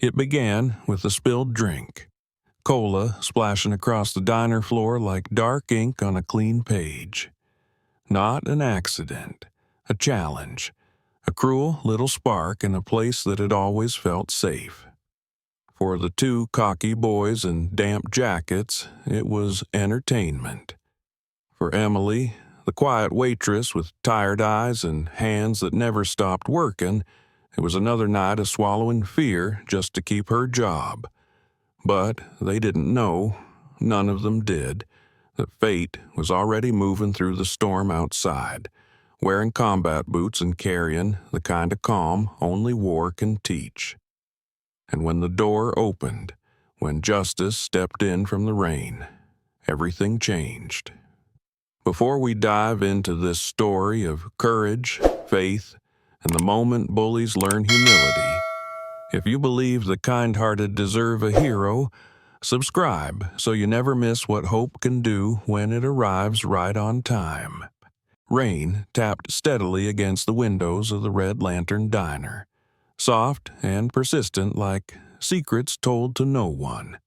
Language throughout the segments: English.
It began with a spilled drink, cola splashing across the diner floor like dark ink on a clean page. Not an accident, a challenge, a cruel little spark in a place that had always felt safe. For the two cocky boys in damp jackets, it was entertainment. For Emily, the quiet waitress with tired eyes and hands that never stopped working, it was another night of swallowing fear just to keep her job. But they didn't know, none of them did, that fate was already moving through the storm outside, wearing combat boots and carrying the kind of calm only war can teach. And when the door opened, when justice stepped in from the rain, everything changed. Before we dive into this story of courage, faith, and the moment bullies learn humility, if you believe the kind-hearted deserve a hero, subscribe so you never miss what hope can do when it arrives right on time. Rain tapped steadily against the windows of the Red Lantern Diner, soft and persistent like secrets told to no one.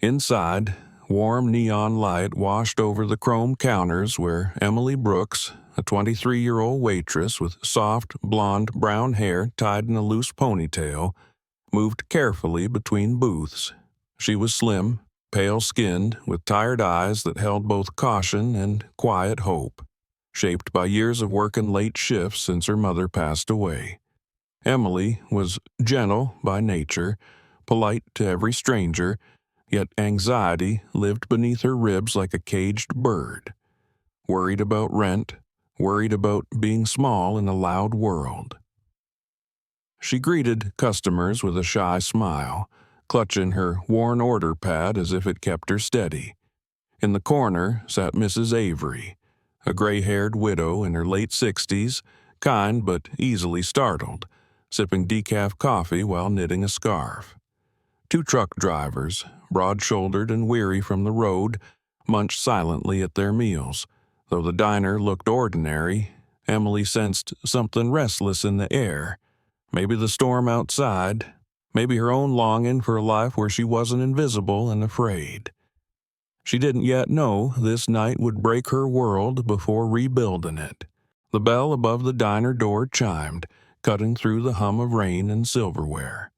Inside, warm neon light washed over the chrome counters where Emily Brooks, a 23-year-old waitress with soft, blonde brown hair tied in a loose ponytail, moved carefully between booths. She was slim, pale-skinned, with tired eyes that held both caution and quiet hope, shaped by years of working late shifts since her mother passed away. Emily was gentle by nature, polite to every stranger, yet anxiety lived beneath her ribs like a caged bird. Worried about rent, worried about being small in a loud world. She greeted customers with a shy smile, clutching her worn order pad as if it kept her steady. In the corner sat Mrs. Avery, a gray-haired widow in her late 60s, kind but easily startled, sipping decaf coffee while knitting a scarf. Two truck drivers, broad-shouldered and weary from the road, munched silently at their meals. Though the diner looked ordinary, Emily sensed something restless in the air. Maybe the storm outside, maybe her own longing for a life where she wasn't invisible and afraid. She didn't yet know this night would break her world before rebuilding it. The bell above the diner door chimed, cutting through the hum of rain and silverware.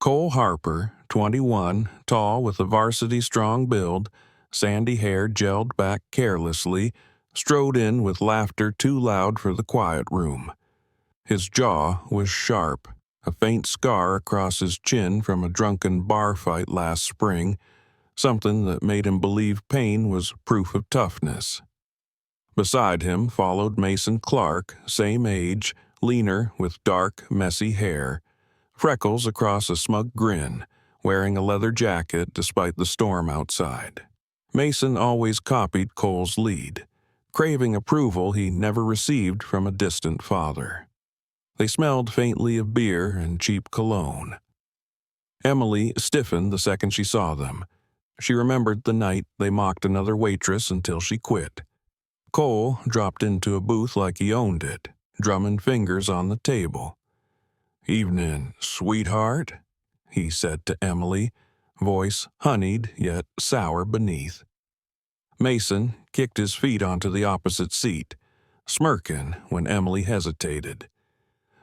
Cole Harper, 21, tall with a varsity-strong build, sandy hair gelled back carelessly, strode in with laughter too loud for the quiet room. His jaw was sharp, a faint scar across his chin from a drunken bar fight last spring, something that made him believe pain was proof of toughness. Beside him followed Mason Clark, same age, leaner with dark, messy hair, freckles across a smug grin, wearing a leather jacket despite the storm outside. Mason always copied Cole's lead, craving approval he never received from a distant father. They smelled faintly of beer and cheap cologne. Emily stiffened the second she saw them. She remembered the night they mocked another waitress until she quit. Cole dropped into a booth like he owned it, drumming fingers on the table. "Evening, sweetheart," he said to Emily, voice honeyed yet sour beneath. Mason kicked his feet onto the opposite seat, smirking when Emily hesitated.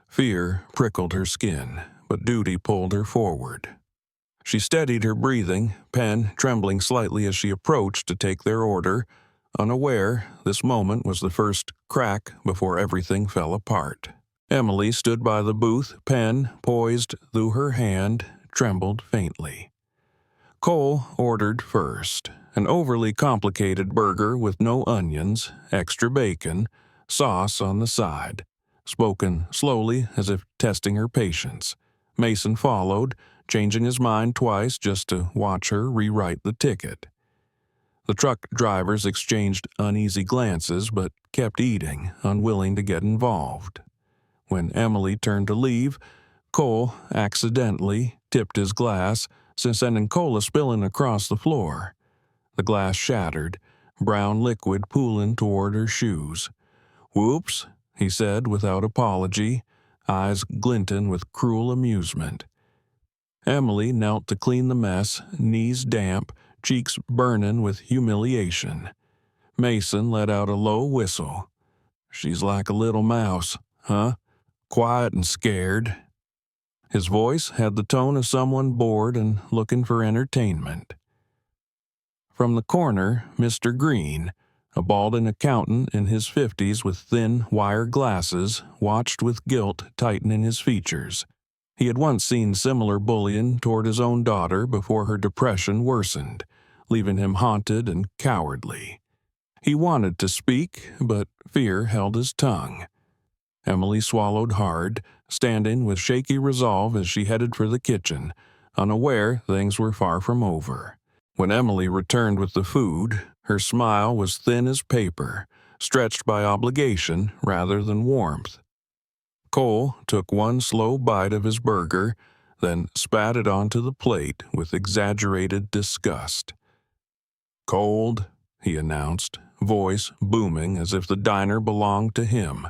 Fear prickled her skin, but duty pulled her forward. She steadied her breathing, pen trembling slightly as she approached to take their order, unaware this moment was the first crack before everything fell apart. Emily stood by the booth, pen poised through her hand, trembled faintly. Cole ordered first, an overly complicated burger with no onions, extra bacon, sauce on the side, spoken slowly as if testing her patience. Mason followed, changing his mind twice just to watch her rewrite the ticket. The truck drivers exchanged uneasy glances but kept eating, unwilling to get involved. When Emily turned to leave, Cole accidentally tipped his glass, sending cola spilling across the floor. The glass shattered, brown liquid pooling toward her shoes. "Whoops," he said without apology, eyes glinting with cruel amusement. Emily knelt to clean the mess, knees damp, cheeks burning with humiliation. Mason let out a low whistle. "She's like a little mouse, huh? Quiet and scared." His voice had the tone of someone bored and looking for entertainment. From the corner, Mr. Green, a balding accountant in his 50s with thin wire glasses, watched with guilt tightening his features. He had once seen similar bullying toward his own daughter before her depression worsened, leaving him haunted and cowardly. He wanted to speak, but fear held his tongue. Emily swallowed hard, standing with shaky resolve as she headed for the kitchen, unaware things were far from over. When Emily returned with the food, her smile was thin as paper, stretched by obligation rather than warmth. Cole took one slow bite of his burger, then spat it onto the plate with exaggerated disgust. "Cold," he announced, voice booming as if the diner belonged to him.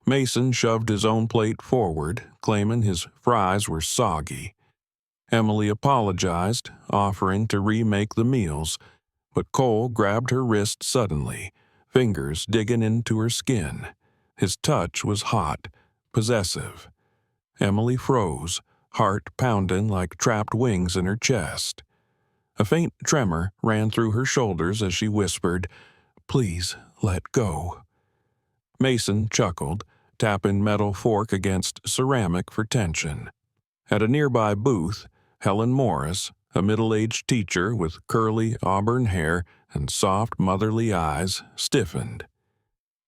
Mason shoved his own plate forward, claiming his fries were soggy. Emily apologized, offering to remake the meals, but Cole grabbed her wrist suddenly, fingers digging into her skin. His touch was hot, possessive. Emily froze, heart pounding like trapped wings in her chest. A faint tremor ran through her shoulders as she whispered, "Please, let go." Mason chuckled, tapping metal fork against ceramic for tension. At a nearby booth, Helen Morris, a middle-aged teacher with curly auburn hair and soft motherly eyes, stiffened.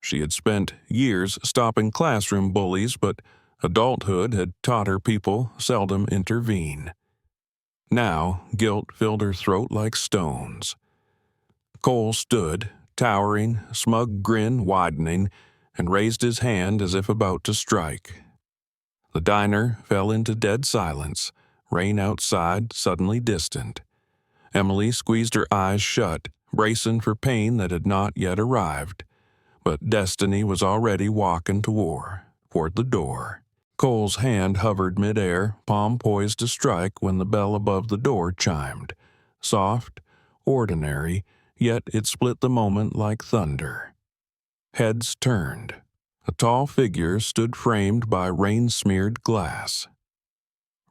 She had spent years stopping classroom bullies, but adulthood had taught her people seldom intervene. Now, guilt filled her throat like stones. Cole stood, towering, smug grin widening, and raised his hand as if about to strike. The diner fell into dead silence, rain outside suddenly distant. Emily squeezed her eyes shut, bracing for pain that had not yet arrived. But destiny was already walking toward the door. Cole's hand hovered midair, palm poised to strike when the bell above the door chimed. Soft, ordinary, yet it split the moment like thunder. Heads turned. A tall figure stood framed by rain-smeared glass.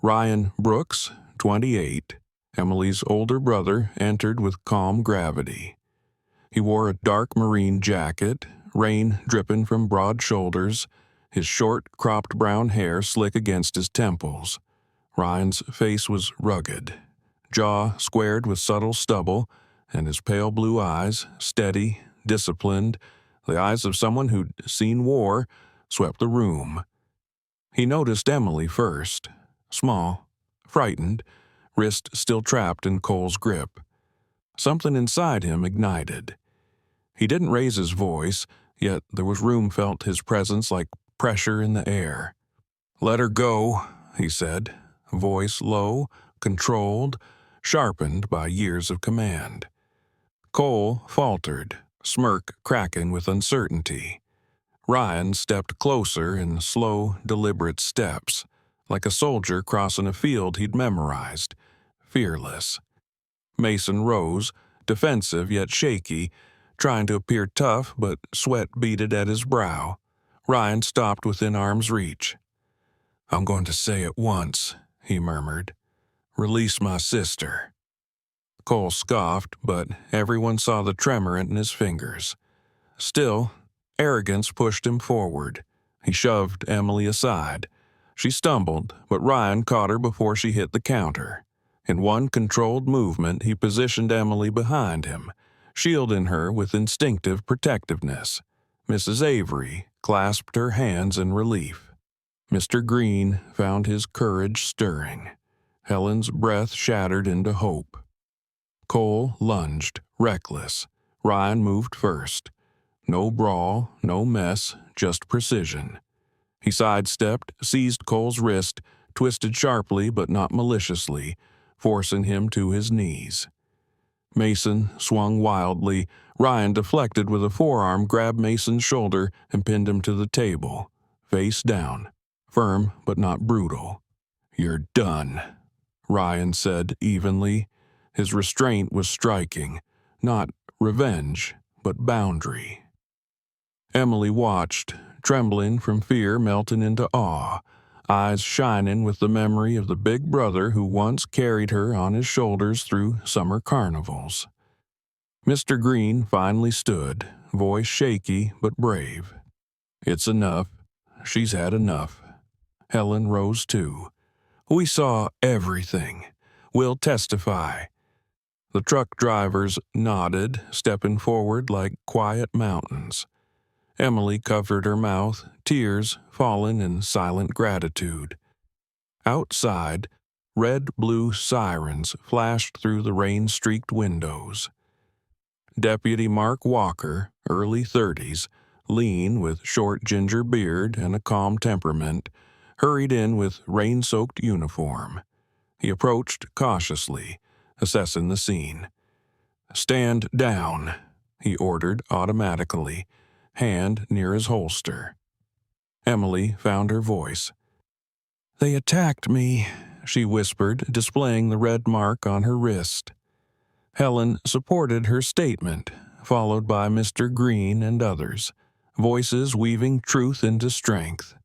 Ryan Brooks, 28, Emily's older brother, entered with calm gravity. He wore a dark marine jacket, rain dripping from broad shoulders, his short, cropped brown hair slick against his temples. Ryan's face was rugged, jaw squared with subtle stubble, and his pale blue eyes, steady, disciplined, the eyes of someone who'd seen war, swept the room. He noticed Emily first, small, frightened, wrist still trapped in Cole's grip. Something inside him ignited. He didn't raise his voice, yet there was room felt his presence like pressure in the air. "Let her go," he said, voice low, controlled, sharpened by years of command. Cole faltered, smirk cracking with uncertainty. Ryan stepped closer in slow, deliberate steps, like a soldier crossing a field he'd memorized, fearless. Mason rose, defensive yet shaky, trying to appear tough, but sweat beaded at his brow. Ryan stopped within arm's reach. "I'm going to say it once," he murmured. "Release my sister." Cole scoffed, but everyone saw the tremor in his fingers. Still, arrogance pushed him forward. He shoved Emily aside. She stumbled, but Ryan caught her before she hit the counter. In one controlled movement, he positioned Emily behind him, shielding her with instinctive protectiveness. Mrs. Avery clasped her hands in relief. Mr. Green found his courage stirring. Helen's breath shattered into hope. Cole lunged, reckless. Ryan moved first. No brawl, no mess, just precision. He sidestepped, seized Cole's wrist, twisted sharply but not maliciously, forcing him to his knees. Mason swung wildly. Ryan deflected with a forearm, grabbed Mason's shoulder, and pinned him to the table, face down, firm but not brutal. "You're done." Ryan said evenly. His restraint was striking. Not revenge, but boundary. Emily watched, trembling from fear melting into awe, eyes shining with the memory of the big brother who once carried her on his shoulders through summer carnivals. Mr. Green finally stood, voice shaky but brave. "It's enough. She's had enough." Helen rose too. "We saw everything. We'll testify." The truck drivers nodded, stepping forward like quiet mountains. Emily covered her mouth, tears falling in silent gratitude. Outside, red-blue sirens flashed through the rain-streaked windows. Deputy Mark Walker, early 30s, lean with short ginger beard and a calm temperament, hurried in with rain-soaked uniform. He approached cautiously, assessing the scene. "Stand down," he ordered automatically, hand near his holster. Emily found her voice. "They attacked me," she whispered, displaying the red mark on her wrist. Helen supported her statement, followed by Mr. Green and others, voices weaving truth into strength.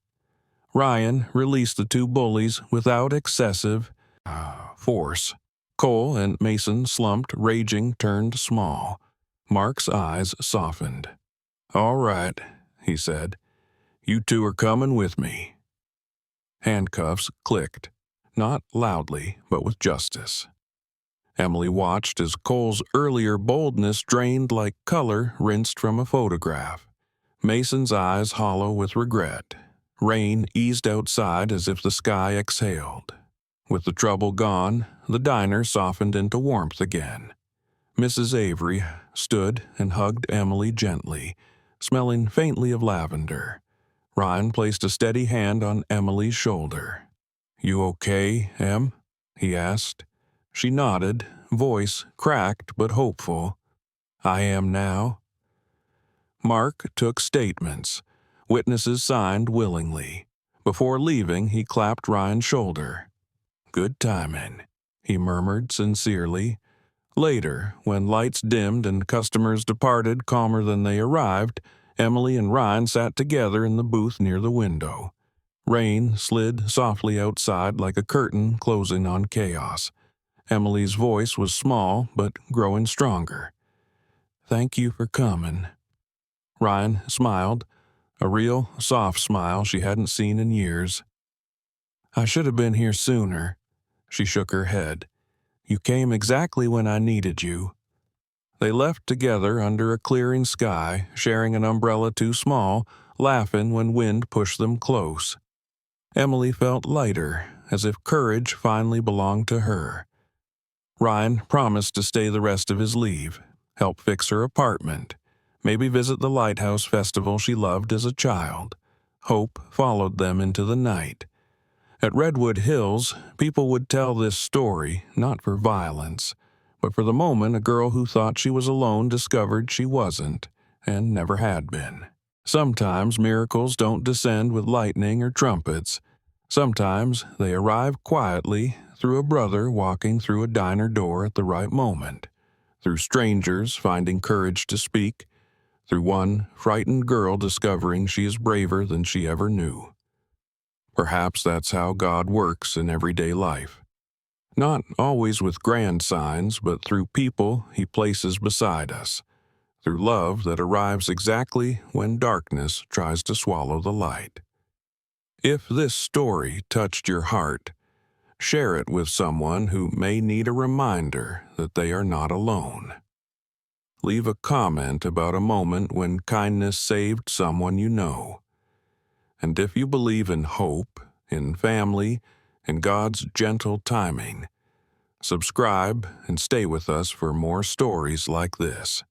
Ryan released the two bullies without excessive force. Cole and Mason slumped, raging, turned small. Mark's eyes softened. "All right," he said. "You two are coming with me." Handcuffs clicked, not loudly, but with justice. Emily watched as Cole's earlier boldness drained like color rinsed from a photograph. Mason's eyes hollow with regret. Rain eased outside as if the sky exhaled. With the trouble gone, the diner softened into warmth again. Mrs. Avery stood and hugged Emily gently, smelling faintly of lavender. Ryan placed a steady hand on Emily's shoulder. "You okay, Em?" he asked. She nodded, voice cracked but hopeful. "I am now." Mark took statements. Witnesses signed willingly. Before leaving, he clapped Ryan's shoulder. "Good timing," he murmured sincerely. Later, when lights dimmed and customers departed calmer than they arrived, Emily and Ryan sat together in the booth near the window. Rain slid softly outside like a curtain closing on chaos. Emily's voice was small but growing stronger. "Thank you for coming." Ryan smiled, a real, soft smile she hadn't seen in years. "I should have been here sooner." She shook her head. "You came exactly when I needed you." They left together under a clearing sky, sharing an umbrella too small, laughing when wind pushed them close. Emily felt lighter, as if courage finally belonged to her. Ryan promised to stay the rest of his leave, help fix her apartment, maybe visit the lighthouse festival she loved as a child. Hope followed them into the night. At Redwood Hills, people would tell this story, not for violence, but for the moment a girl who thought she was alone discovered she wasn't, and never had been. Sometimes miracles don't descend with lightning or trumpets. Sometimes they arrive quietly, through a brother walking through a diner door at the right moment, through strangers finding courage to speak, through one frightened girl discovering she is braver than she ever knew. Perhaps that's how God works in everyday life. Not always with grand signs, but through people He places beside us, through love that arrives exactly when darkness tries to swallow the light. If this story touched your heart, share it with someone who may need a reminder that they are not alone. Leave a comment about a moment when kindness saved someone you know. And if you believe in hope, in family, in God's gentle timing, subscribe and stay with us for more stories like this.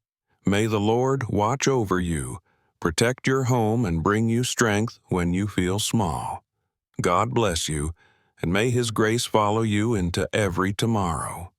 May the Lord watch over you, protect your home, and bring you strength when you feel small. God bless you, and may His grace follow you into every tomorrow.